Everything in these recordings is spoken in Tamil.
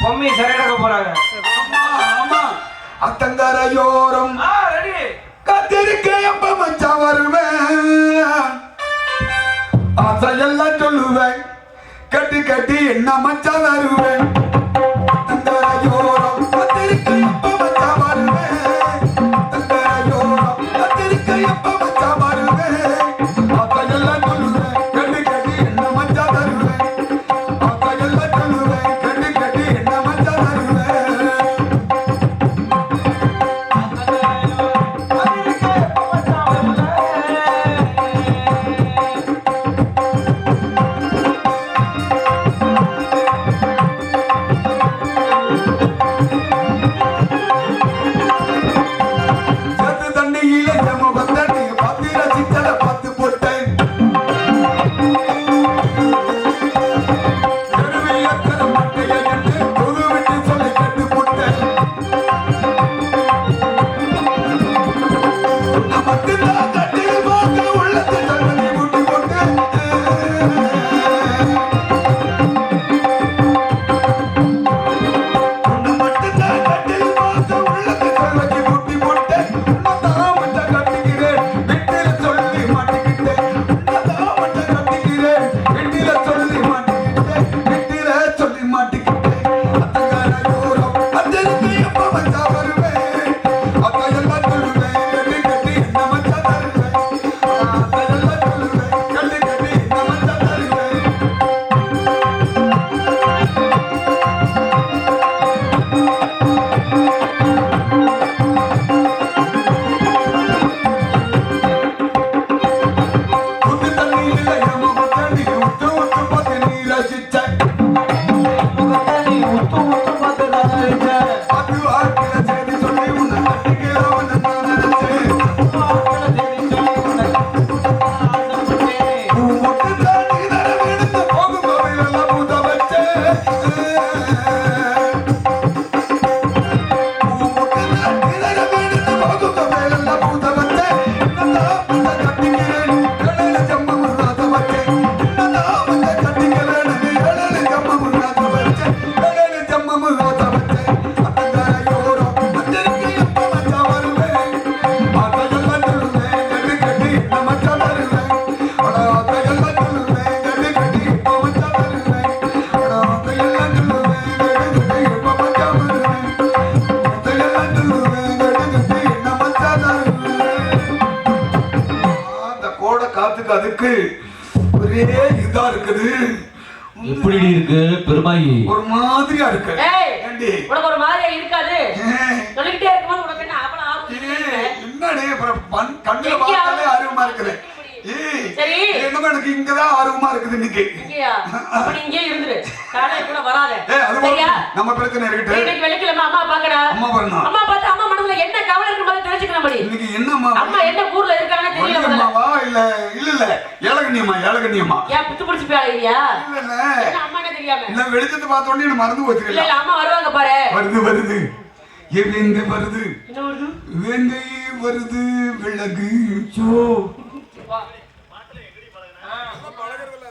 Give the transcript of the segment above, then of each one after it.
பொம்மி சரியாக போறாங்க. அத்தங்கரையோரம் கத்திருக்க எப்ப மச்சான் வருவேன், அசையெல்லாம் சொல்லுவேன், கட்டி கட்டி என்ன மச்சான் வருவேன். அத்தங்கரையோரம் கத்திருக்க எப்ப மச்சான் வருவேன், அத்தங்கரையோரம் கத்திருக்க எப்ப மச்சான் வருவேன், அசையெல்லாம் சொல்லுவேன், கட்டி கட்டி என்ன மச்சான் வருவேன், அசையெல்லாம் சொல்லுவேன், கட்டி கட்டி என்ன மச்சான் வருவேன். அதுக்கு ஒரே இதா இருக்குது. எப்படி இருக்கு பெருமாயி? ஒரு மாதிரியா இருக்கு. ஏண்டி உனக்கு ஒரு மாதிரியா இருக்காது? சொல்லிட்டே இருக்கும்போது உனக்கு என்ன அவள என்னடே கண்ணுல பார்த்தாலே ஆர்வமா இருக்குது. சரி என்னமா எனக்கு இங்கதான் ஆர்வமா இருக்குது இன்னைக்கு. இங்கயா? அப்படி இங்கே இருந்துரு. காலை கூட வராத. சரியா? நம்ம பிரச்சனை இருக்கட்டும். இன்னைக்கு வெள்ளிக்கிழமை அம்மா பாக்கடா. அம்மா வரணும். அம்மா பார்த்தா அம்மா மனசுல என்ன கவலை இருக்குன்னு தெரிஞ்சுக்கணும் படி. இன்னைக்கு என்னம்மா? அம்மா என்ன ஊர்ல இருக்கானே தெரியல முதல்ல. அம்மாவா இல்ல ஏலகண்ணியம்மா ஏலகண்ணியம்மா. ஏன் புத்து புடிச்சு பேளையா? இல்ல என்ன அம்மா என்ன தெரியாம? இல்ல வெளிச்சத்தை பார்த்த உடனே எனக்கு மறந்து போச்சு. இல்ல அம்மா வருவாங்க பாரு. வருது எங்க வருது? என்ன வருது? வேங்கை வருது விலகு சோ வா பாட்டுல எங்கடி பழகுறதுல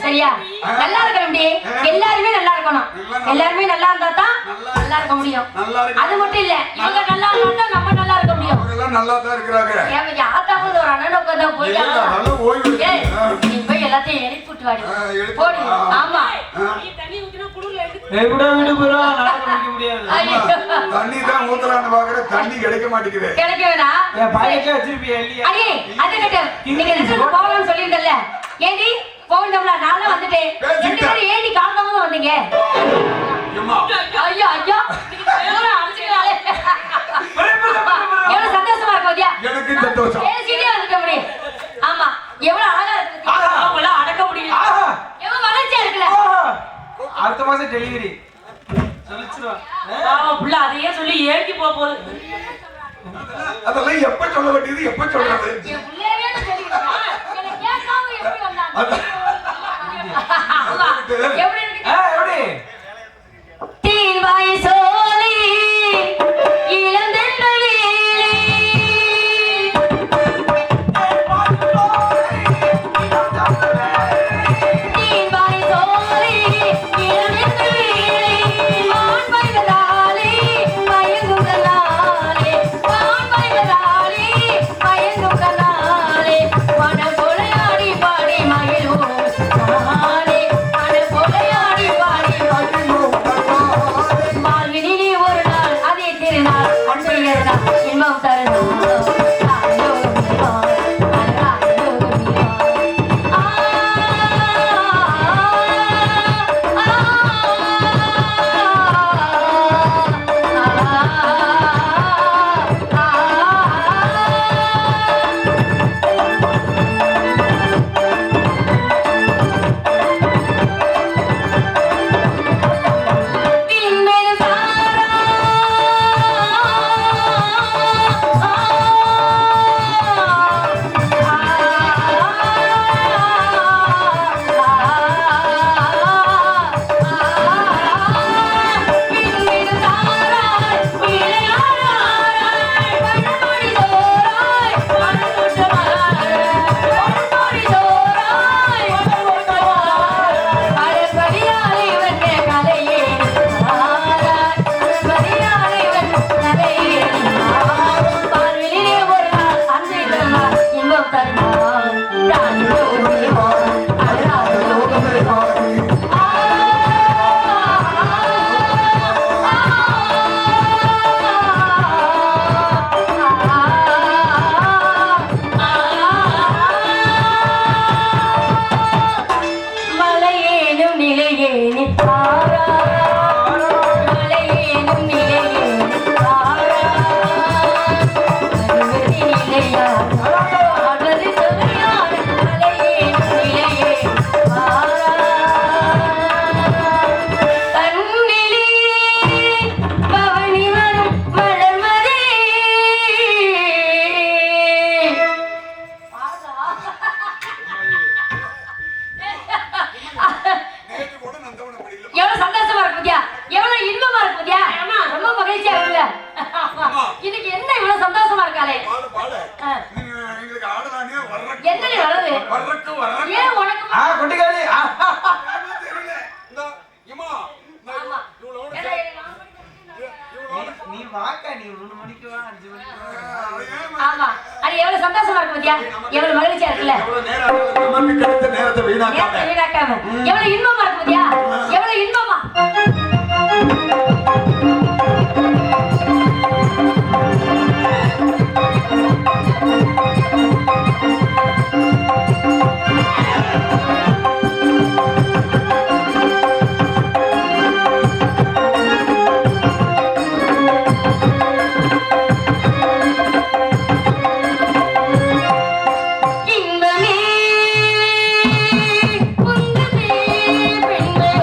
சரியா? நல்லா இருக்கணும். எல்லாருமே நல்லா இருக்கணும். எல்லாருமே நல்லா இருந்தா தான் நல்லா இருக்க முடியும். அது மட்டும் இல்ல, இவங்க நல்லா இருந்தா தான் நம்ம நல்லா இருக்க முடியும். அவங்க எல்லாம் நல்லா தான் இருக்கிறாங்க. ஏன் யாத்தாவும் ஒரு அண்ணன் உட்கார்ந்தா போய் நல்ல ஓய்வு ஏய், நீ போய் எல்லாத்தையும் எழுப்பிட்டு வாடி. போடி. ஆமா. நீ தண்ணி ஊத்தினா குளிர்ல எடுத்து எப்படா விடு ப்ரோ, நடக்க முடிக்க முடியாது. ஐயோ. தண்ணி தான் ஊத்தலான்னு பாக்குற, தண்ணி கிடைக்க மாட்டேங்குது. கிடைக்க வேணா. என் பாக்கெட்ல வச்சிருப்பியா இல்லையா? அடே, அது கட்ட. நீங்க ரெண்டு போகலாம்னு சொல்லிருந்தல்ல. ஏண்டி போகணும்ல, நான் தான் வந்துட்டேன். ரெண்டு பேரும் ஏண்டி காரணமா வந்தீங்க? அம்மா ஐயோ ஐயோ. எவ்வளவு அடிச்சுக்கிறாளே. எவ்வளவு சந்தோஷமா இருக்கு பாத்தியா? எனக்கு சந்தோஷம். பேசிட்டே வந்துட்ட முடியும். ஆமா, எவ்வளவு அழகா இருக்கு பாத்தியா? அவங்கள அடக்க முடியல. ஆஹா. எவ்வளவு மகிழ்ச்சியா இருக்குல்ல? ஆஹா. அடுத்த மாசம் டெலிவரி சொல்லிச்சிருவா. பாவம் புள்ள அதையே சொல்லி ஏங்கி போகுது. அதெல்லாம் எப்ப சொல்ல வேண்டியது, எப்ப சொல்றது? என் பிள்ளையவே சொல்லிருக்கா. எனக்கு கேட்காம எப்படி வந்தாங்க? ஆமா. எப்படி இருக்கு? எப்படி தீவாய் சோலை இளந்தென்ற வேலை தீவாய் சோலை இளந்தென்ற வேலை வான் பைவதாலே மயங்கும் கண்ணாலே வான் பைவதாலே மயங்கும் கண்ணாலே மனம் கொலையாடி பாடி மகிழும் நானே மனம் கொலையாடி பாடி மகிழும் வாழ்வினிலே ஒரு நாள் அதே திருநாள் செய்கிறதா இன்பம் தருநாள் எவ்வளவு சந்தோஷமா இருக்கு பாத்தியா? எவ்வளவு இன்பமா இருக்கு பாத்தியா? ரொம்ப மகிழ்ச்சியா இருக்குல்ல? இன்னைக்கு என்ன இவ்வளவு சந்தோஷமா இருக்காளே? எங்களுக்கு ஆடலானே வர்றக்கு என்னடி வளருது? வர்றக்கு வர்றக்கு ஏன் உனக்கு கொட்டிக்காளி தெரியல. இந்த இம்மா ஆமா. நீ வாக்கா, நீ 3 மணிக்கு வா, 5 மணிக்கு வா. ஆமா. அது எவ்வளவு சந்தோஷமா இருக்கு பாத்தியா? எவ்வளவு மகிழ்ச்சியா இருக்குல்ல? எவ்வளவு நேரம் நமக்கு கிடைத்த நேரத்தை வீணாக்காம நேரத்தை வீணாக்காம. எவ்வளவு இன்பமா இருக்கு பாத்தியா? எவ்வளவு இன்பமா? இன்பமே உந்தமே பெண்களே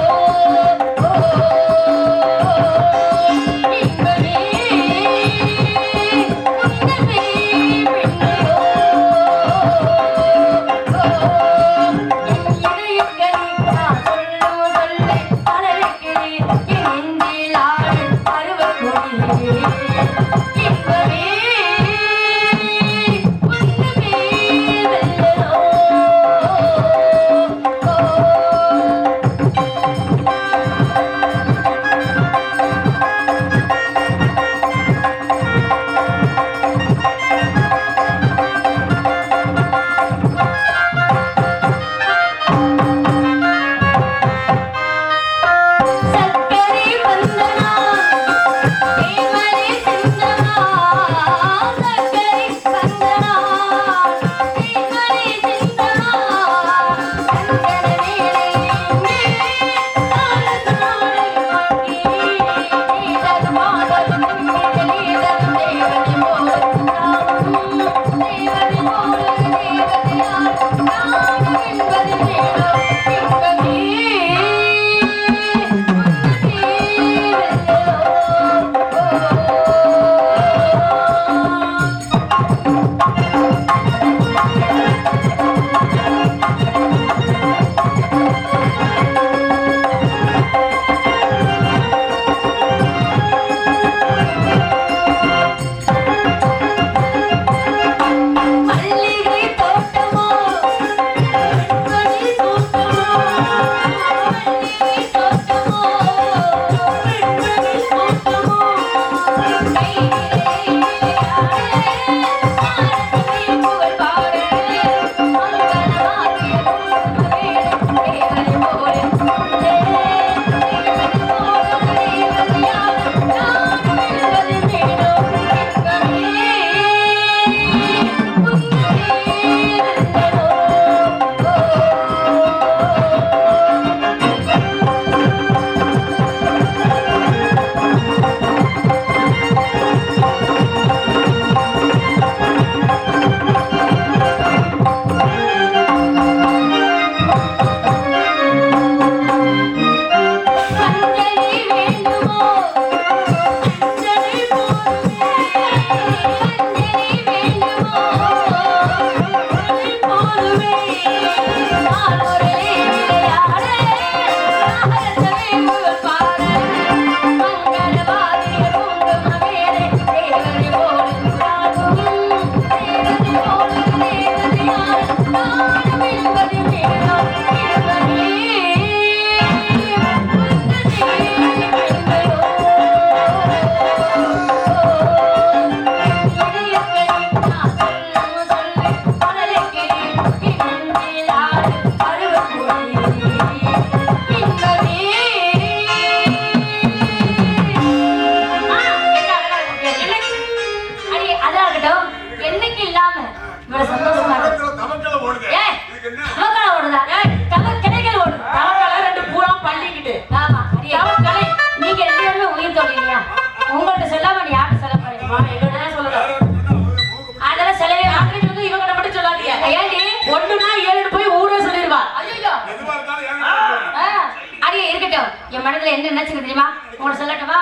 என் மனதுல என்ன நினைச்சுக்க தெரியுமா? உங்களை சொல்லட்டுமா?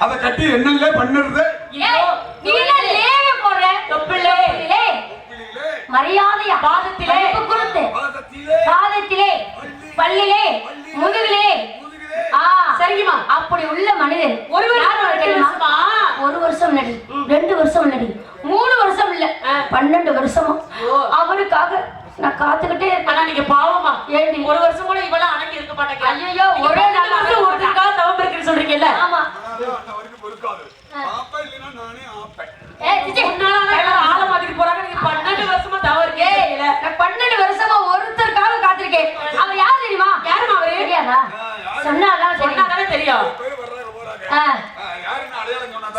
அதை கட்டி என்னங்களே பண்ணுறது மரியாதையா பாதத்திலே பாதத்திலே பல்லிலே முதுகிலே சரிமா அப்படி உள்ள மனிதன் ஒரு வருஷம் முன்னாடி 2 வருஷம் முன்னாடி 3 வருஷம் இல்ல 12 வருஷமா அவருக்காக நான் காத்துக்கிட்டே ஆனா நீங்க பாவமா ஏண்டி ஒரு வருஷம் கூட இவ்வளவு அடங்கி இருக்க மாட்டேங்க. ஐயோ ஒரே நாள் ஒருத்தருக்காக தவம் இருக்குன்னு சொல்றீங்கல்ல? ஆமா பாப்பா இல்லனா நானே ஆப்பேன். ஆள மாதிரி போறாங்க. நீங்க 12 வருஷமா தவம் இருக்கே இல்ல. நான் 12 வருஷமா ஒருத்தருக்காக காத்திருக்கேன். அவர் யார் தெரியுமா? யாருமா அவரு? தெரியாதா? சொன்னாதானே தெரியும்.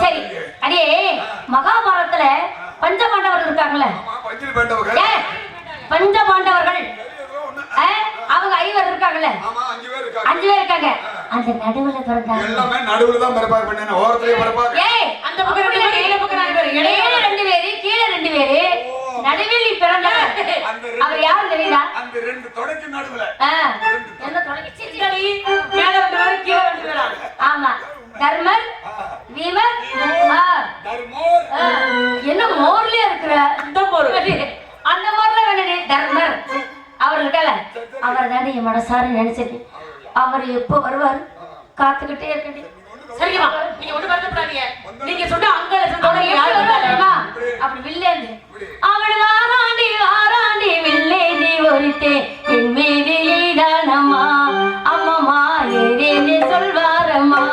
சரி அடியே மகாபாரதத்துல பஞ்சபாண்டவர்கள் இருக்காங்கல்ல? பஞ்சபாண்டவர்கள் அவங்க 5 பேர் இருக்காங்கல்ல? 5 பேர் இருக்காங்க. அந்த நடுவுல பிறந்தாங்க. எல்லாமே நடுவுல தான் பிறப்பாங்க. பண்ணேன் ஓரத்திலே பிறப்பாங்க. ஏய் அந்த பக்கம் கீழ பக்கம் 4 பேர். இடையில 2 பேர், கீழ 2 பேர். நடுவில் நீ பிறந்தாங்க. அவர் யாரு தெரியுதா? அந்த 2 தொடக்கு நடுவுல. என்ன தொடக்கு? சித்தடி மேல 2 பேர் கீழ 2 பேர். ஆமா தர்மர் வீமர் தர்மோர் என்ன மோர்லயே இருக்கிற இந்த மோர் அந்த மோர்ல வேணே தர்மர் அவர் இருக்கல அவர் தாண்டி என் மனசார நினைச்சது. அவர் எப்போ வருவார் காத்துக்கிட்டே இருக்கடி. சரிமா நீங்க ஒண்ணு வருத்தப்படாதீங்க. நீங்க சொன்ன அங்கல யாரு வருவாருமா அப்படி வில்லேந்து அவள் வாராண்டி வில்லேந்தி ஒருத்தே என் மீது ஈடானம்மா அம்மம்மா ஏதேனே சொல்வாரம்மா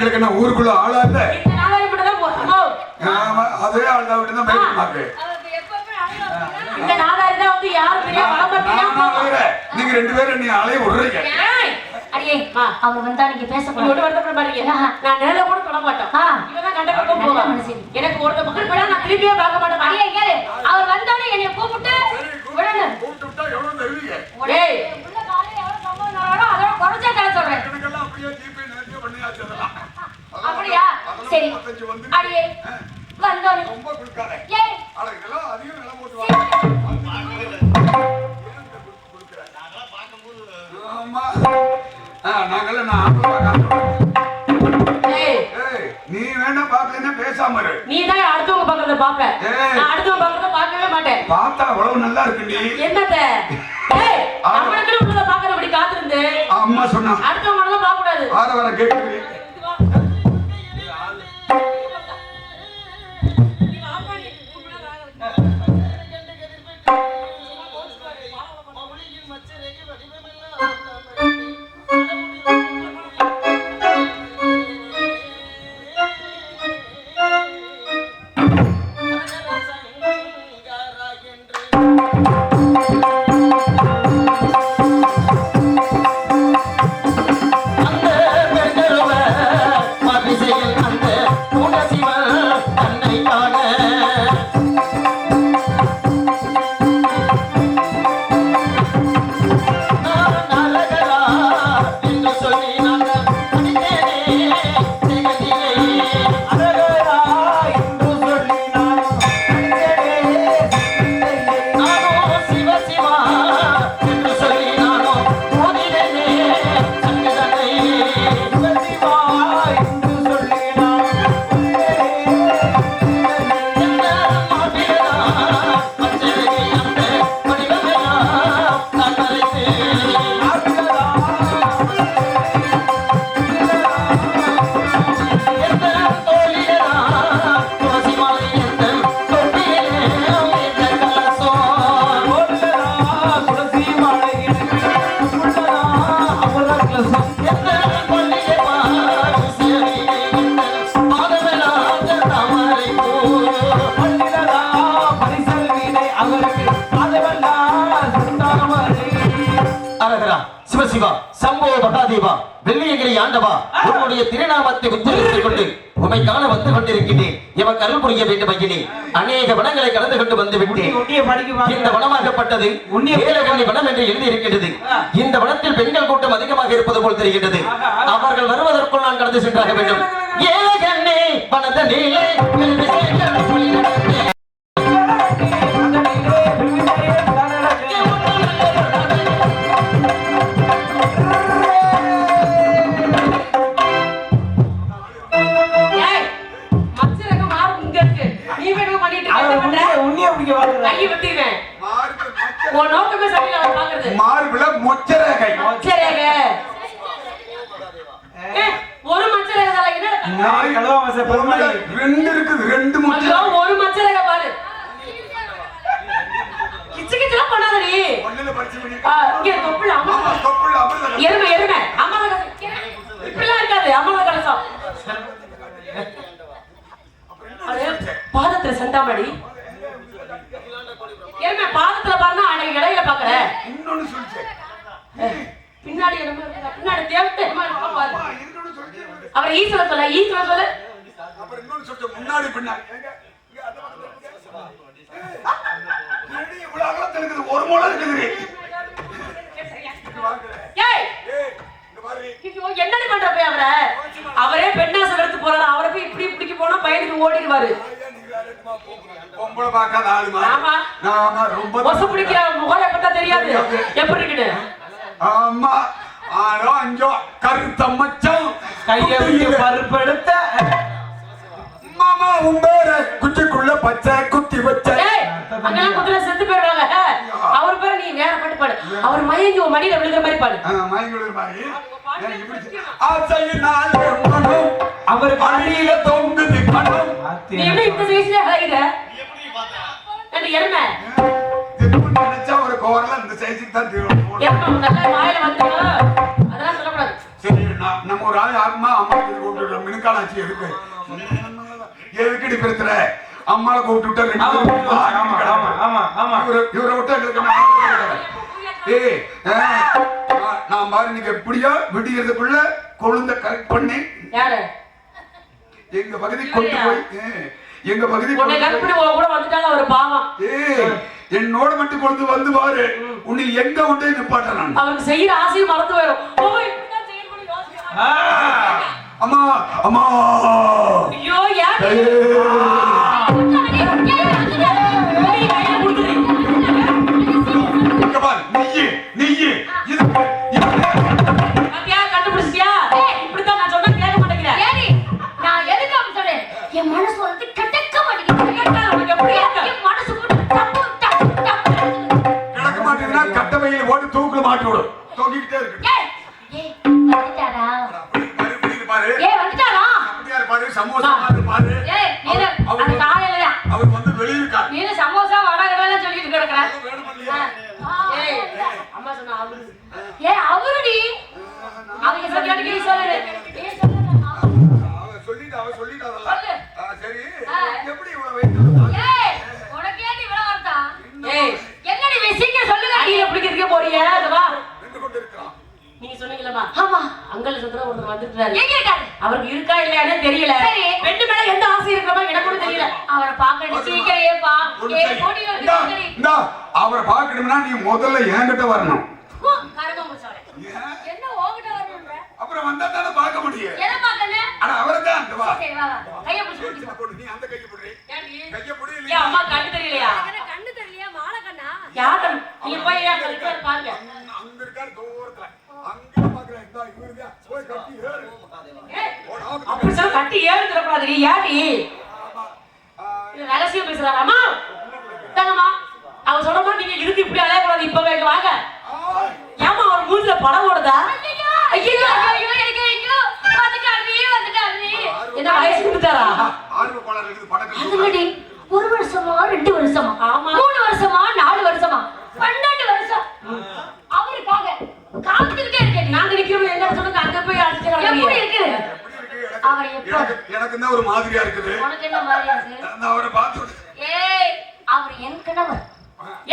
எங்களுக்கு என்ன ஊருக்குள்ள ஆளா இல்ல? இந்த நாளாரி மட்டும் தான் போறோம். ஆமா, அதே ஆள் தான் விட்டு தான் போயிட்டு இந்த நாளாரி தான் வந்து யாரும் தெரியாம வளர்ந்துட்டீங்க. நீங்க ரெண்டு பேரும் நீ அலைய விடுறீங்க. அடியே அவ வந்தா நீங்க பேசக்கூடாது. இவட வருத்தப்பட மாட்டீங்க. நான் நேரல கூட தொட மாட்டேன். இவதான் கண்ட பக்கம் போவா. எனக்கு ஒருத்த பக்கம் போனா நான் திரும்பியே பார்க்க மாட்டேன். அடியே கேளு. அவர் வந்தானே என்னைய கூப்பிட்டு விடல. கூப்பிட்டுட்டா எவ்வளவு தருவீங்க? டேய் உள்ள காலையில எவ்வளவு சம்பவம் நடறோ அதோட குறைச்சே தர சொல்றேன். எனக்கெல்லாம் அப்படியே ஜிபே நேர்த்தியா பண்ணியாச்சு அதெல்லாம். அப்படியா? சரி. அடியே வந்தோனே ரொம்ப குடுக்காத. ஏய் அட இதெல்லாம் அதிகம் விலை போட்டு வாங்க. ஆமா. நாங்கெல்லாம் நீ வேணா பாக்கலன்னா பேசாம இரு. நீ தான் அடுத்தவங்க பக்கத்துல பாப்ப. நான் அடுத்தவங்க பக்கத்துல பார்க்கவே மாட்டேன். பார்த்தா அவ்வளவு நல்லா இருக்கு நீ. என்னத? ஏய் நம்மளுக்கு உள்ளத பாக்கறபடி காத்திருந்து. அம்மா சொன்னா அடுத்தவங்க எல்லாம் பார்க்க கூடாது. ஆற வர கேக்குது. சிவசிவா சம்போ மகாதேவா வெள்ளியங்கிரி ஆண்டவா உன்னுடைய திருநாமத்தை உச்சரித்துக் கொண்டு உமை காண வந்து கொண்டிருக்கிறேன். எமக்கு அருள் புரிய வேண்டும் ஐயனே. அநேக வனங்களை கடந்து கொண்டு வந்து விட்டேன். இந்த வனமாகப்பட்டது ஏலகண்ணி வனம் என்று எழுதி இருக்கின்றது. இந்த வனத்தில் பெண்கள் கூட்டம் அதிகமாக இருப்பது போல் தெரிகின்றது. அவர்கள் வருவதற்குள் நான் கடந்து சென்றாக வேண்டும். ஏலகண்ணி வனதனிலே மார்பிள மொச்சரகை ஒரு மச்சரகை ரெண்டு இருக்குது. ரெண்டு ஒரு மச்சரகை பாரு. கிச்சு கிச்சலாம் பண்ணாதடி. இங்க தொப்புள் அமர்ந்த எருமை எருமை அமர்ந்த இப்படிலாம் இருக்காது. அமர்ந்த கலசம் பாதத்துல செந்தாமடி எருமை பாதத்துல பாருன்னா அன்னைக்கு இடையில பாக்குற. இன்னொன்னு சொல்லிச்சேன் பின்னாடி பின்னாடி தேவத்தை அவர் ஈஸ்வர சொல்ல ஈஸ்வர சொல்ல அப்புறம் இன்னொன்னு சொல்லிச்சேன் முன்னாடி பின்னாடி இவ்வளவு அகலத்துல இருக்குது. ஒரு மூலம் இருக்குது. என்னடி பண்ற போய் அவரே பெண்ணாசம் எடுத்து போறாரு. அவரை போய் இப்படி பிடிக்க போனா பையனுக்கு ஓடிடுவாரு. பொம்பளை பார்க்காத ஆளுமா. ஆமா ரொம்ப வசு பிடிக்கிற முகம் எப்ப தெரியாது எப்படி இருக்குது. ஆமா ஆரோ அஞ்சோ கருத்த மச்சம் கையை பருப்படுத்த மாமா உம்பேர குச்சிக்குள்ள பச்சை குத்தி வச்ச. அங்கெல்லாம் குத்துல செத்து போயிடுவாங்க. அவர் பேரை நீ வேற பாட்டு பாடு. அவர் மயங்கி ஒரு மடியில விழுகிற மாதிரி பாடு. மயங்கி விழுகிற மாதிரி ஆசையினாலே மனம் அவர் அடியில தொங்குது பணம். நீ எப்படி இந்த சைஸ்ல ஹைட எருமை நினைச்சா ஒரு கோரல இந்த சைஸுக்கு தான் தீரும். நல்ல வாயில வந்து அதெல்லாம் சொல்லக்கூடாது. சரி நம்ம ஒரு ஆள் ஆத்மா அம்மா கூப்பிட்டு ஆச்சு எதுக்கு எதுக்கு பிரச்சன அம்மாவை கூப்பிட்டு விட்டா இவரை விட்டா நான் பாரு நீங்க எப்படியோ விடியறதுக்குள்ள கொழுந்த கரெக்ட் பண்ணி எங்க பகுதி கொண்டு போய் எங்க பகுதி கூட வந்துட்டாலும் அவர் பாவம். என்னோட மட்டும் கொண்டு வந்து பாரு உன்னை எங்க கொண்டே நிப்பாட்ட நான் அவருக்கு செய்யற ஆசையும் மறந்து போயிடும். அம்மா அம்மா ஐயோ யார் கண்டுபிடிச்சியா? இப்படித்தான் நான் சொன்னா கேட்க மாட்டேங்கிறேன். நான் எதுக்கு அப்படி சொல்றேன்? என் மனசு வந்து கடக்க மாட்டேங்குது. என் மனசு கிடக்க மாட்டேங்குதுன்னா கட்டவையில் ஓட்டு தூக்குல மாட்டி விடும். தூக்கிக்கிட்டே இருக்கு. வந்துட்டாரா? பாரு வந்துட்டாரா? அப்படியாரு பாரு சமோசா பாரு. அந்த காலையில அவர் வந்து வெளிய இருக்கார். நீ சமோசா வடை கடலாம் சொல்லிட்டு கிடக்குற. அம்மா சொன்னா அவரு அவருடி அவங்க சொல்லிட்டு சொல்லு. அவ சொல்லிட்டாதல்ல. சரி எப்படி இவ்வளவு உனக்கு ஏன் இவ்வளவு வரதா? என்னடி விஷயம் சொல்லுங்க. அடியில பிடிக்கிறதுக்கே போறீங்க. அதுவா நின்று கொண்டு இருக்கான். நீங்க சொன்னீங்களா? ஆமா. அங்கல சுந்தர ஒருத்தர் வந்துட்டாரு. எங்க இருக்காரு? அவருக்கு இருக்கா இல்லையானே தெரியல. பெண்ணு மேல எந்த ஆசை இருக்கறமா எனக்கு கூட தெரியல. அவரை பார்க்க சீக்கிரம் ஏப்பா. போடி வந்து இந்தா அவரை பார்க்கணும்னா நீ முதல்ல என்கிட்ட வரணும். கரகம் முச்சோரே. என்ன ஓகிட்ட வரணும்ன்ற? அப்புறம் வந்தா தான பார்க்க முடியும். எதை பார்க்கணும்? அட அவரதான் அந்த வா. சரி வா வா. கைய பிடிச்சு போடு. நீ அந்த கைய போடு. கைய போடு இல்ல. ஏன் அம்மா கண்ணு தெரியலையா? கண்ணு தெரியலையா? மாலை கண்ணா? யார் கண்ணு? நீ போய் ஏன் கழுத்துல பாருங்க. அங்க இருக்கார் தூரத்துல. அங்க பாக்குறேன். இந்த இவருங்க போய் கட்டி ஏறு. அப்படி சொல்ல கட்டி ஏறுற மாதிரி யாடி? இது ரகசியம் பேசுறாராமா? தங்கம்மா அவ சொல்ற மாதிரி நீங்க இழுத்து இப்படி அலைய கூடாது. இப்பவே இங்க வாங்க. ஏமா அவர் மூஞ்சில படம் ஓடுதா? ஐயோ ஐயோ எனக்கு ஐயோ வந்துட்டாரு. என்ன வயசு கொடுத்தாரா? ஆர்வ கோளாறு இருக்குது படக்கு. அதுங்கடி 1 வருஷமா 2 வருஷமா ஆமா 3 வருஷமா 4 வருஷமா 12 வருஷம் அவருக்காக காத்துக்கிட்டே இருக்கேன். நாங்க நிக்கிறோம் என்ன சொல்லுங்க. அங்க போய் அடிச்சு எப்படி இருக்கு அவர்? எப்ப எனக்கு என்ன ஒரு மாதிரியா இருக்குது. உனக்கு என்ன மாதிரியா இருக்கு? நான் அவரை பார்த்து அவர் என் கணவர்.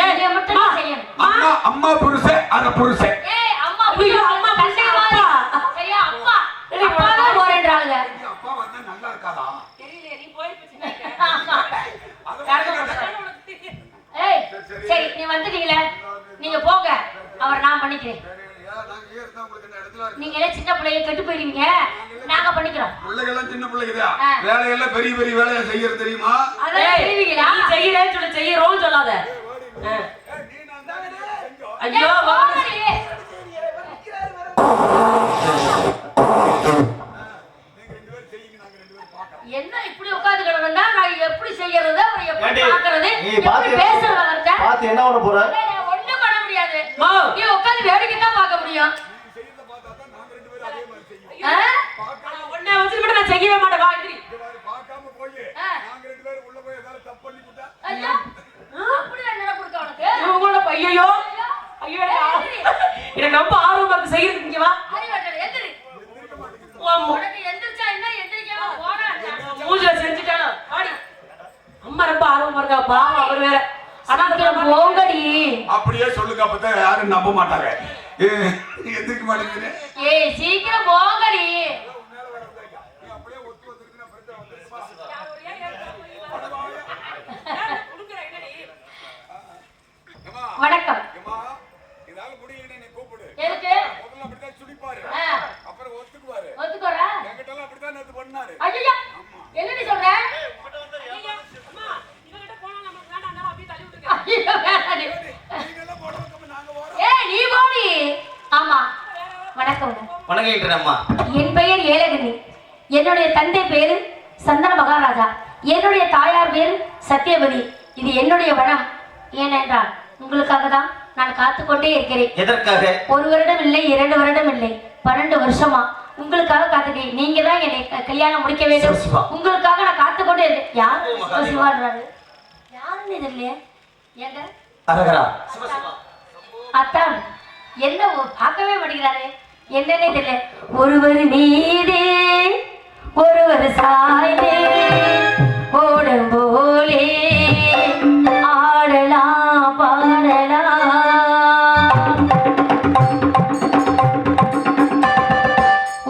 ஏன் மட்டும் செய்யணும். அம்மா அம்மா புருஷன் அத புருஷன். அம்மா அம்மா கண்டே மாதிரி சரியா? அப்பா தான் போறேன்றாங்க. அப்பா வந்தா நல்லா இருக்காதா? தெரியல நீ போய் சரி நீ வந்துட்டீங்களே நீங்க போங்க. அவர் நான் பண்ணிக்கிறேன். நீங்க எல்லாம் சின்ன பிள்ளைய கெட்டு போயிருவீங்க. நாங்க பண்ணிக்கிறோம். பிள்ளைகள்லாம் சின்ன பிள்ளைங்கதா. வேலையெல்லாம் பெரிய பெரிய வேலையா செய்யறது தெரியுமா? அதான் செய்வீங்களா? நீ செய்யறேன்னு சொல்லி செய்யறோம்னு சொல்லாத. ஐயோ என்ன இப்படி உட்கார்ந்து கிடந்தா நான் எப்படி செய்யறது? அவர் எப்படி பார்க்கறது? எப்படி பேசுறது? அவர்ட்ட பாத்து என்ன பண்ண போற? ஒண்ணும் பண்ண முடியாது. நீ உட்கார்ந்து வேடிக்கை தான் பார்க்க முடியும். உன்னை வச்சுட்டு மட்டும் நான் செய்யவே மாட்டேன். வா எந்திரி. பார்க்காம போய் நாங்க ரெண்டு பேரும் உள்ள போய் ஏதாவது தப்பு பண்ணி விட்டா ஐயா அப்படி என்ன கொடுக்க உனக்கு? இவங்களோட ஐயோ ஐயோ எனக்கு ரொம்ப ஆர்வமா இருக்கு செய்யறதுக்கு. இங்க வா. எந்திரி. ஆமா உனக்கு எந்திரிச்சா என்ன எந்திரிக்காம போனா மூஞ்சில செஞ்சுட்டாலும் ஆடி. அம்மா ரொம்ப ஆர்வமா இருக்கா. பாவம் அவர் வேற. ஆனா போங்கடி. அப்படியே சொல்லுங்க. அப்பதான் யாரும் நம்ப மாட்டாங்க. எதுக்கு மாட்டேங்குது? சீக்கிரம் போங்கடி. வணக்கம். இதால முடியல நீ கூப்பிடு. எதுக்கு? முதல்ல அப்படிதான் சுடிப்பாரு. அப்புறம் ஒத்துக்குவாரு. ஒத்துக்கறா? என்கிட்ட அப்படிதான் நேத்து பண்ணாரு. ஐயா என்னடி சொல்ற? அம்மா இவகிட்ட போனா நமக்கு வேண்டாம். அப்படியே தள்ளி விட்டுங்க. ஐயோ வேண்டாடி. நீங்க எல்லாம் போடுறதுக்கு நாங்க வரோம். நீ போடி. ஆமா வணக்கம். வணங்கிட்டு அம்மா. என் பெயர் ஏலகிரி. என்னுடைய தந்தை பேரு சந்தன மகாராஜா. என்னுடைய தாயார் பேரு சத்யவதி. இது என்னுடைய வனம். ஏனென்றால் உங்களுக்காக தான் நான் காத்துக்கொண்டே இருக்கிறேன். எதற்காக? 1 வருடம் இல்லை 2 வருடம் இல்லை 12 வருஷமா உங்களுக்காக காத்துக்கிறேன். நீங்க தான் என்னை கல்யாணம் முடிக்க வேண்டும். உங்களுக்காக நான் காத்துக்கொண்டே இருக்கேன். யாரு சிவான்றாரு? யாருன்னு தெரியலையே. ஏங்க அரகரா அத்தான் என்ன பார்க்கவே மாட்டேங்கிறாரு. என்னன்னே தெரியல. ஒருவர் மீதே ஒருவர் சாய்ந்தே ஓடும் போலே ஆடலாம் பாடலாம்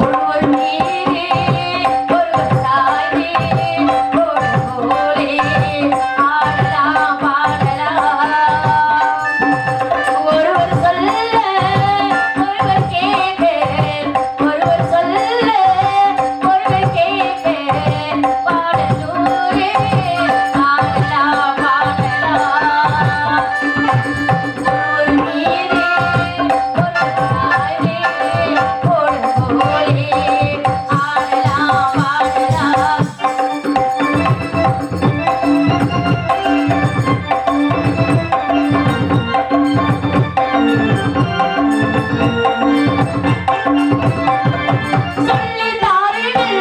ஒருவர் மீதே ஒருவர் சாய்ந்தே ஓடும் போலே ஆடலாம் பாடலாம் ஒருவர் சொல்ல ஒருவர் கேட்க ஒருவர் சொல்ல ஒருவர் கேட்க பாடலூரே ஆடலாம் பாடலாம் ஒருவர் மீதே ஒருவர் சாய்ந்தே ஓடும் போலே ஆடலாம் பாடலாம் சொல்லி தாருங்கள்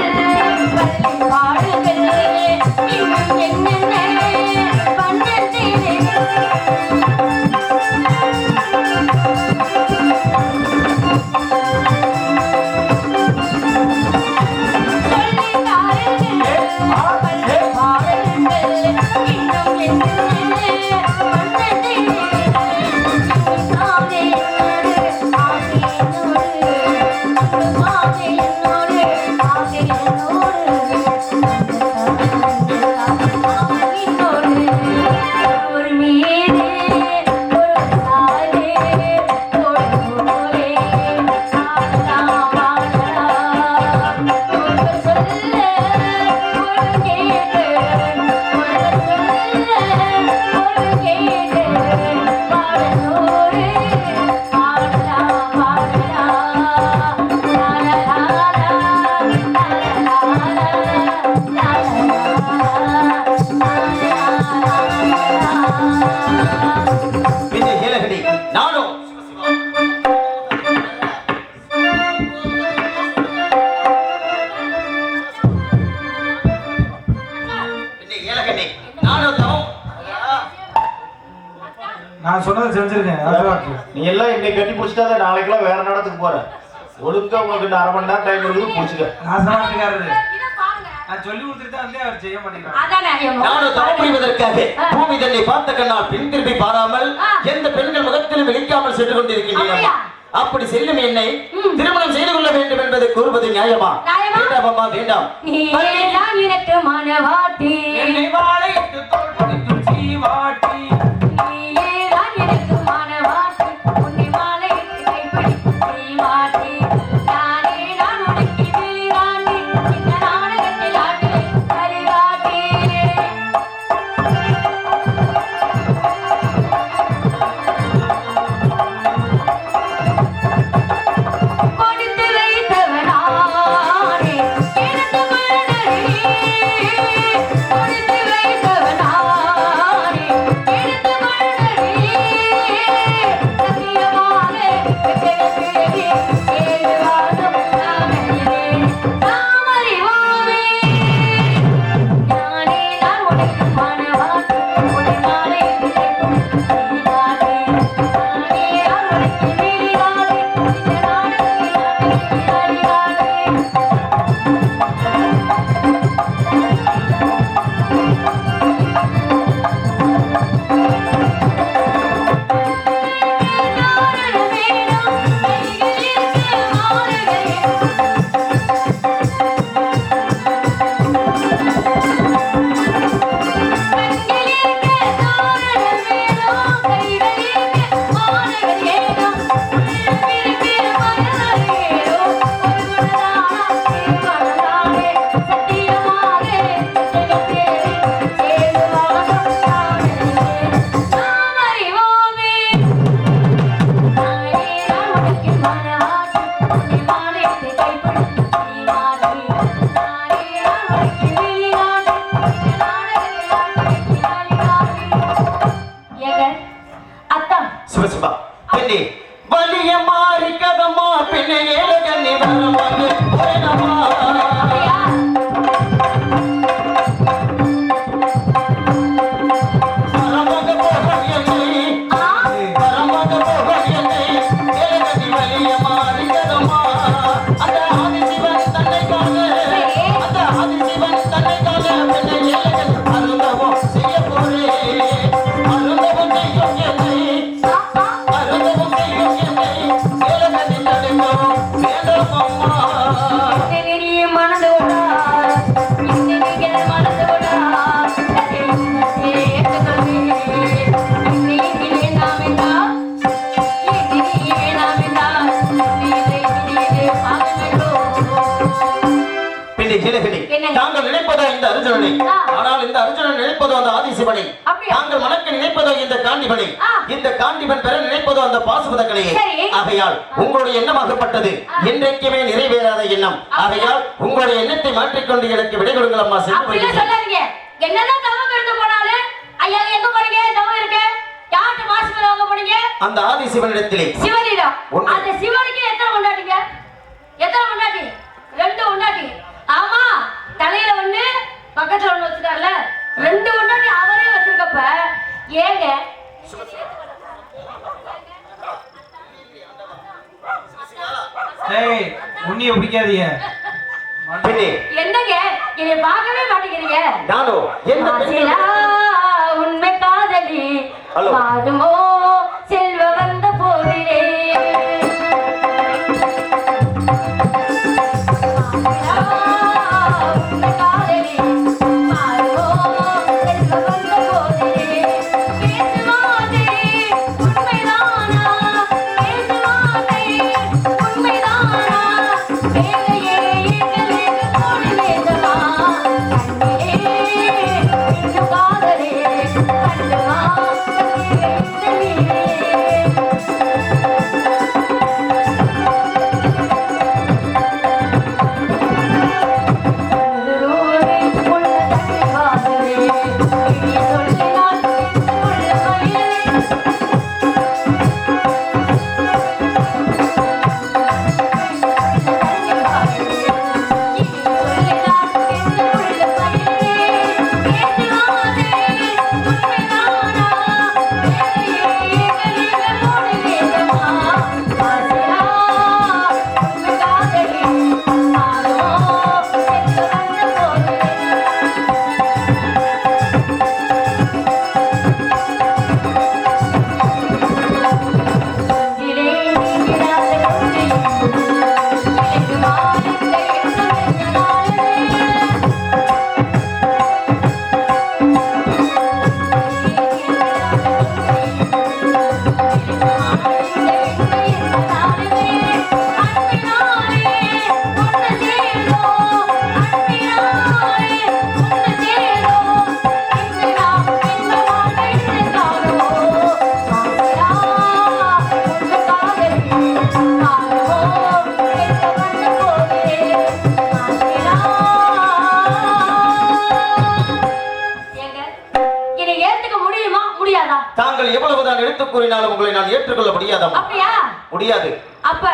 பள்ளி பாடுங்கள் இன்னும் என்னென்ன பண்ணத்தேனே சொல்லி தாருங்கள் பள்ளி பாடுங்கள் இன்னும் என்னென்ன பண்ணத்தேனே நானே ஒரு மீதே ஒரு சாலே தோடு போலே ஆடலாம் பாடலாம் ஒருவர் சொல்ல ஒரு கேட்டு ஒருவர் சொல்ல ஒரு கேட்டு பாடலோடு ஆடலாம் பாடலாம் பின்ன ஏலகடி நானும் பின்ன ஏலகடி நானும் தவம் நான் சொன்னதை செஞ்சிருக்கேன் அதுவாக்கு. நீ எல்லாம் இன்னைக்கு கட்டி பிடிச்சிட்டா நாளைக்கெல்லாம் வேற நடத்துக்கு போற ஒழுங்கா உங்களுக்கு இன்னும் 1/2 மணி நேரம் டைம் இருக்குது பிடிச்சிக்க நாசமாட்டுக்காரரு. நான் சொல்லி கொடுத்துட்டு தான் வந்து அவர் செய்ய மாட்டேங்கிறார். அதானே நானும் தவம் புரிவதற்காக பூமி தன்னை பார்த்த கண்ணால் பின் திரும்பி பாராமல் எந்த பெண்கள் முகத்திலும் விழிக்காமல் சென்று கொண்டிருக்கின்றன அப்படியா? அப்படி செல்லும் என்னை திருமணம் செய்து கொள்ள வேண்டும் என்பதை கூறுவது நியாயமா? நியாயமா? வேண்டாம் அம்மா வேண்டாம். நீதான் எனக்கு மனவாட்டி என்னை வாழையிட்டு தோள் கொடுத்தும் சீவாட்டி. நீதான் எனக்கு மனவாட்டி உன்னை மாலையிட்டு கைப்பிடித்து சீவாட்டி நானே நான் உனக்கு வெளிராட்டி இந்த நாடகத்தில் ஆட்டுவேன் கலிராட்டி கொடுத்து வைத்தவனானே எடுத்து மலரடி கொடுத்து வைத்தவனானே எடுத்து மலரடி சத்தியமாக வெற்றிடத்திலே ஏழு வாசம் தாமறிவோமே நானே நான் உனக்கு மனவாட்டி உன்னை மாலை நானே நான் உனக்கு வெளிராட்டி இந்த நாடகத்தில் ஆட்டுவேன் அத்தா சிவசிவா பெண்ணே வலிய மாறி கதமா பெண்ணே ஏலகண்ணி வரமாறு வேணாமா? வரமாக போக என்னை வரமாக போக என்னை ஏலகண்ணி வலிய மாறி கதமா அந்த ஆதிசிவன் தன்னை காண அந்த சிவனை. அப்படியா? தாங்கள் மனக்கு நினைப்பதோ இந்த காண்டிபனை, ஆ. இந்த காண்டிபன் பெற நினைப்பதோ அந்த பாசுபத கலையை. சரி. ஆகையால் உங்களுடைய எண்ணமாகப்பட்டது என்றைக்குமே நிறைவேறாத எண்ணம். ஆகையால் உங்களுடைய எண்ணத்தை மாற்றிக்கொண்டு எனக்கு விடை கொடுங்கள் அம்மா. சென்று அப்படியே வருகிறேன். சொல்லாதீங்க. என்னதான் தவம் இருந்து போனாலும் ஐயா எங்க போறீங்க? தவம் இருக்கு. யார்கிட்ட மாசுமலை வாங்க போனீங்க? அந்த ஆதி சிவனிடத்திலே. சிவனிடம். ஒண்ணு. அந்த சிவனுக்கு எத்தனை கொண்டாட்டிங்க? எத்தனை கொண்டாட்டி? 2 கொண்டாட்டி. ஆமா, தலையில ஒண்ணு பக்கத்துல ஒண்ணு வச்சிருக்காருல, 2 கொண்டாட்டி அவரே வச்சிருக்கப்ப ஏங்க ஏய் உன்னிய பிடிக்காதீங்க. பெண்ணே, என்னங்க என்னை பார்க்கவே மாட்டேங்கிறீங்க? நானோ எந்த பெண்கள் ஆசிலா உண்மை காதலி ஹலோ. பாருமோ செல்வ வந்த போதிலே உண்மை காதலி பாருமோ செல்வ வந்த போதிலே பேசுவாதே உண்மைதானா பேசுவாதே உண்மைதானா வேலையே எங்களுக்கு தோணி வேதமா கண்ணே இன்று காதலே கண்டுமா தாங்கள் எவ்வளவுதான் எடுத்து கூறினாலும் உங்களை நான் ஏற்றுக்கொள்ள முடியாதம்மா. அப்படியா? முடியாது. அப்ப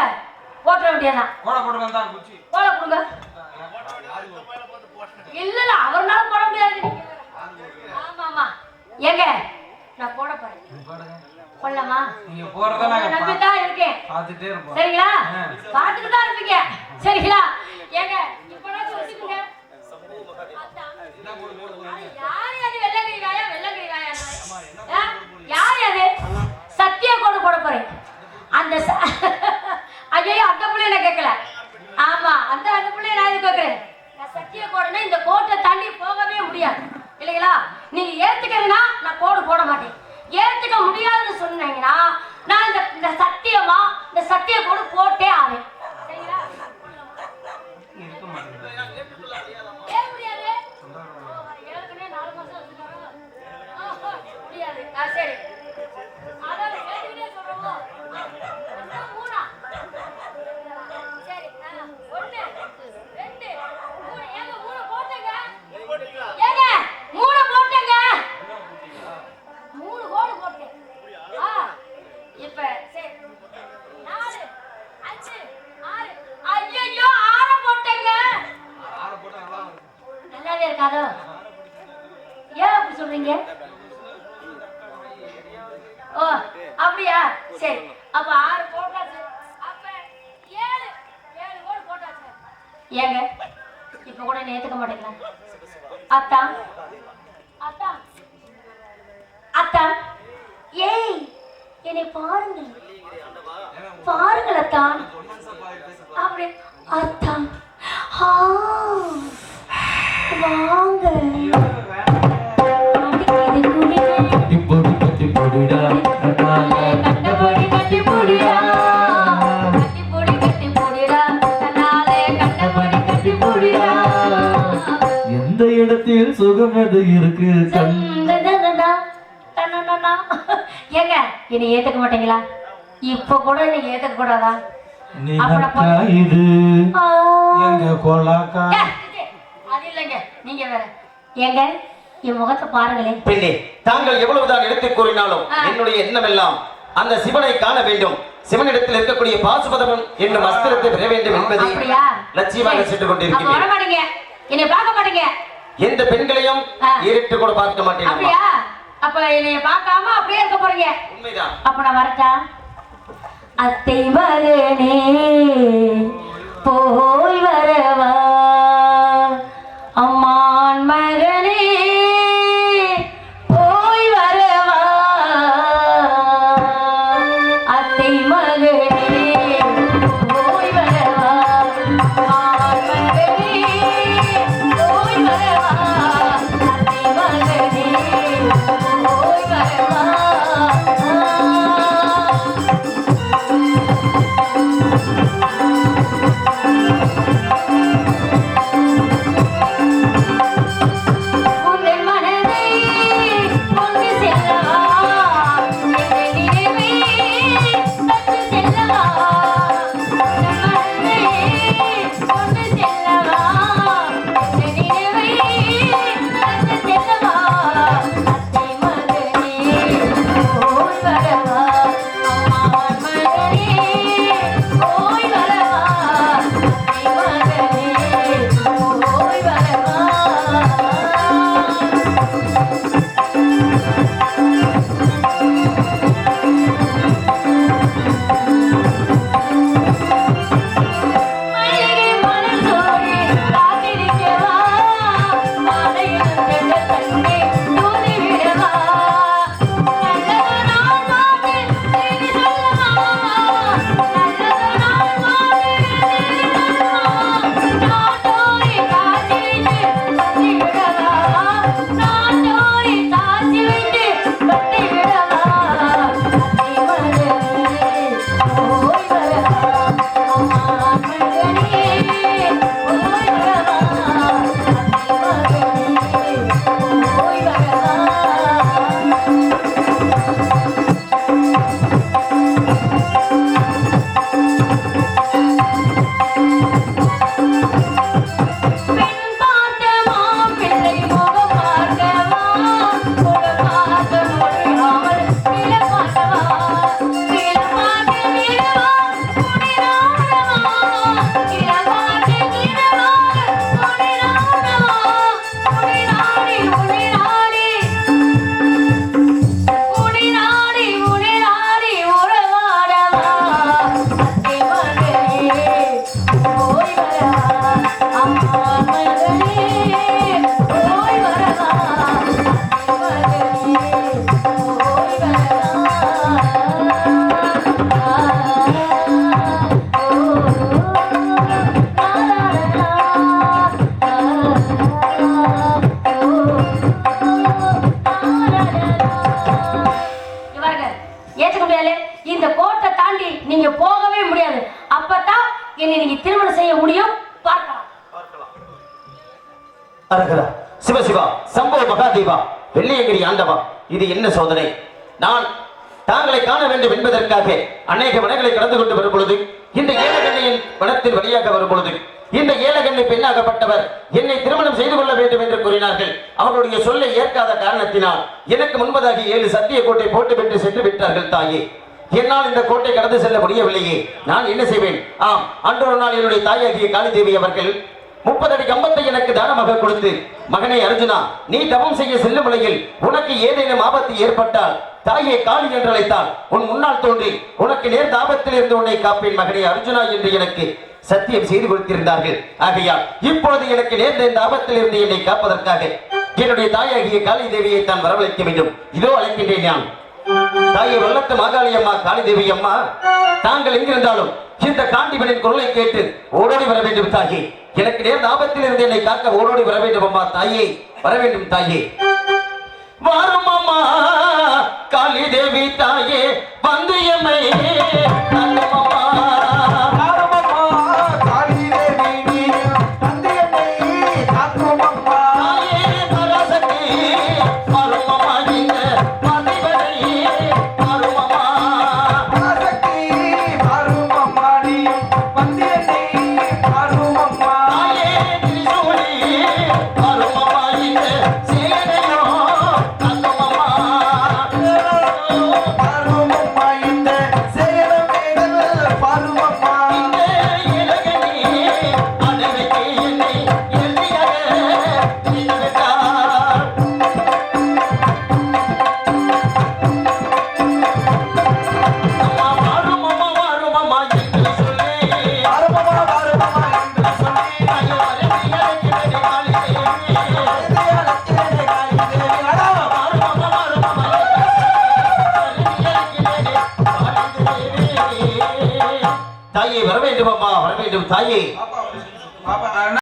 போட்ட வேண்டியதான். கோட போட்டு வந்தா குச்சி. போட கொடுங்க. இல்ல அவர்னால போட முடியாது. ஆமா ஆமா. ஏங்க நான் போட போறேன். கொள்ளமா? நீங்க போறத நான் நம்பிதான் இருக்கேன். பாத்துட்டே இருப்போம். சரிங்களா? பாத்துட்டு தான் இருப்பீங்க. சரிங்களா? ஏங்க இப்போதான் சொல்லிட்டுங்க. யார் அது வெள்ளங்கை காயா வெள்ளங்கை காயா? யார் அது? சத்திய கோடு போட போறேன். அந்த ஐயோ அந்த புள்ளைய நான் கேட்கல. ஆமா அந்த புள்ளைய நான் கேட்கிறேன். நான் சத்திய கோடுனா இந்த கோட்டை தாண்டி போகவே முடியாது இல்லைங்களா? நீங்க ஏத்துக்கிறீங்கன்னா நான் கோடு போட மாட்டேன். ஏத்துக்க முடியாதுன்னு சொன்னீங்கன்னா நான் இந்த சத்தியமா இந்த சத்திய கோடு போட்டே ஆவேன். சரிங்களா? இருக்க மாட்டேங்குது. ஏன் முடியாது? ஏற்கனவே 4 மாசம் வச்சுட்டாரோ முடியாது. சரி அதான் ஏற்கனவே சொல்றோமோ 3 சரி 1 2 3 ஏங்க 3 போட்டேங்க. ஏங்க 3 போட்டேங்க. 3 கோடு போட்டேன். இப்ப சரி 4 5 6 ஐயோ 6 போட்டேங்க. 6 போட்டா நல்லா இருக்கும். நல்லாவே இருக்காதோ? ஏன் அப்படி சொல்றீங்க? ஓ அப்படியா? சரி அப்ப 6 போட்டாச்சு. அப்ப 7 கோடு போட்டாச்சு. ஏங்க இப்ப கூட நேத்துக்க மாட்டேங்களா? அத்தா அத்தா அத்தா ஏய் என்னை பாருங்கள் பாருங்கள் அத்தா. அப்படி அத்தா வாங்க கட்டி போடுடா கண்டபடி கட்டி போடுடா கட்டி போடுடா கண்ணாலே கண்டபடி கட்டி போடுடா எந்த இடத்தில் சுகம் அது இருக்கு சந்தன ஏங்க என்னை ஏத்துக்க மாட்டீங்களா? இப்ப கூட என்னை ஏத்துக்க கூடாதா? நிலக்கா இது எங்க கோலாக்கா அது இல்லைங்க, நீங்க வேற. ஏங்க என் முகத்தை பாருங்களேன். பெண்ணே, தாங்கள் எவ்வளவுதான் எடுத்து கூறினாலும் என்னுடைய எண்ணம் எல்லாம் அந்த சிவனை காண வேண்டும், சிவனிடத்தில் இருக்கக்கூடிய பாசுபதம் என்னும் அஸ்திரத்தை பெற வேண்டும் என்பதை லட்சியமாக சென்று கொண்டிருக்கிறேன். வர மாட்டீங்க, என்னை பார்க்க மாட்டீங்க, எந்த பெண்களையும் ஏறிட்டு கூட பார்க்க மாட்டேன். அப்படியா? அப்ப என்னைய பார்க்காம அப்படியே இருக்க போறீங்க? உண்மைதான். அப்ப நான் வரட்டா? அத்தை மகனே போய் வரவா, அம்மான் மகனே போய் வரவா, அத்தை மகனே போய் வரவா, அம்மான் மகனே போய் வரவா, அத்தை மகனே போய் வரவா. இந்த கோட்டை தாண்டி நீங்க போகவே முடியாது. அப்பதான் என்னை நீங்க திருமணம் செய்ய முடியும். பார்க்கலாம். அரகரா சிவசிவா சம்பவ மகாதேவா வெள்ளியங்கிரி ஆண்டவா, இது என்ன சோதனை? நான் தாங்களை காண வேண்டும் என்பதற்காக அநேக வனங்களை கடந்து கொண்டு வரும் பொழுது, இந்த ஏலகண்ணையின் வனத்தின் வழியாக வரும் பொழுது, இந்த ஏலகண்ணை பெண்ணாகப்பட்டவர் என்னை திருமணம் செய்து கொள்ள வேண்டும் என்று கூறினார்கள். அவர்களுடைய சொல்லை ஏற்காத காரணத்தினால் எனக்கு முன்பதாக 7 சத்திய கோட்டை போட்டுவிட்டு சென்று விட்டார்கள். தாயே, என்னால் இந்த கோட்டை கடந்து செல்ல முடியவில்லையே, நான் என்ன செய்வேன்? ஆம், அன்றொரு நாள் என்னுடைய தாயாகிய காளிதேவி அவர்கள் 30 அடி கம்பத்தை எனக்கு தானமாக கொடுத்து, மகனே அர்ஜுனா, நீ தவம் செய்ய செல்லும் நிலையில் உனக்கு ஏதேனும் ஆபத்து ஏற்பட்டால் தாயே காளி என்று அழைத்தால் உன் முன்னால் தோன்றி உனக்கு நேர்ந்த ஆபத்தில் இருந்து உன்னை காப்பேன் மகனே அர்ஜுனா என்று எனக்கு சத்தியம் செய்து கொடுத்திருந்தார்கள். ஆகையால் இப்பொழுது எனக்கு நேர்ந்த இந்த ஆபத்தில் இருந்து என்னை காப்பதற்காக என்னுடைய தாயாகிய காளி தேவியை தான் வரவழைக்க வேண்டும். இதோ அழைக்கின்றேன். நான் தாயை வல்லத்து மாகாளி அம்மா காளி தேவி அம்மா, தாங்கள் எங்கிருந்தாலும் இந்த காண்டிபனின் குரலை கேட்டு ஓடோடி வர வேண்டும் தாயே. எனக்கு நேர்ந்த ஆபத்தில் இருந்து என்னை காக்க ஓடோடி வர வேண்டும் அம்மா. தாயே, வர வேண்டும் தாயே. வாரும் அம்மா காளி தேவி தாயே, வந்து எம்மை மதிவை வேண்டும் அம்மா வர வேண்டும் தாயே பாப்பா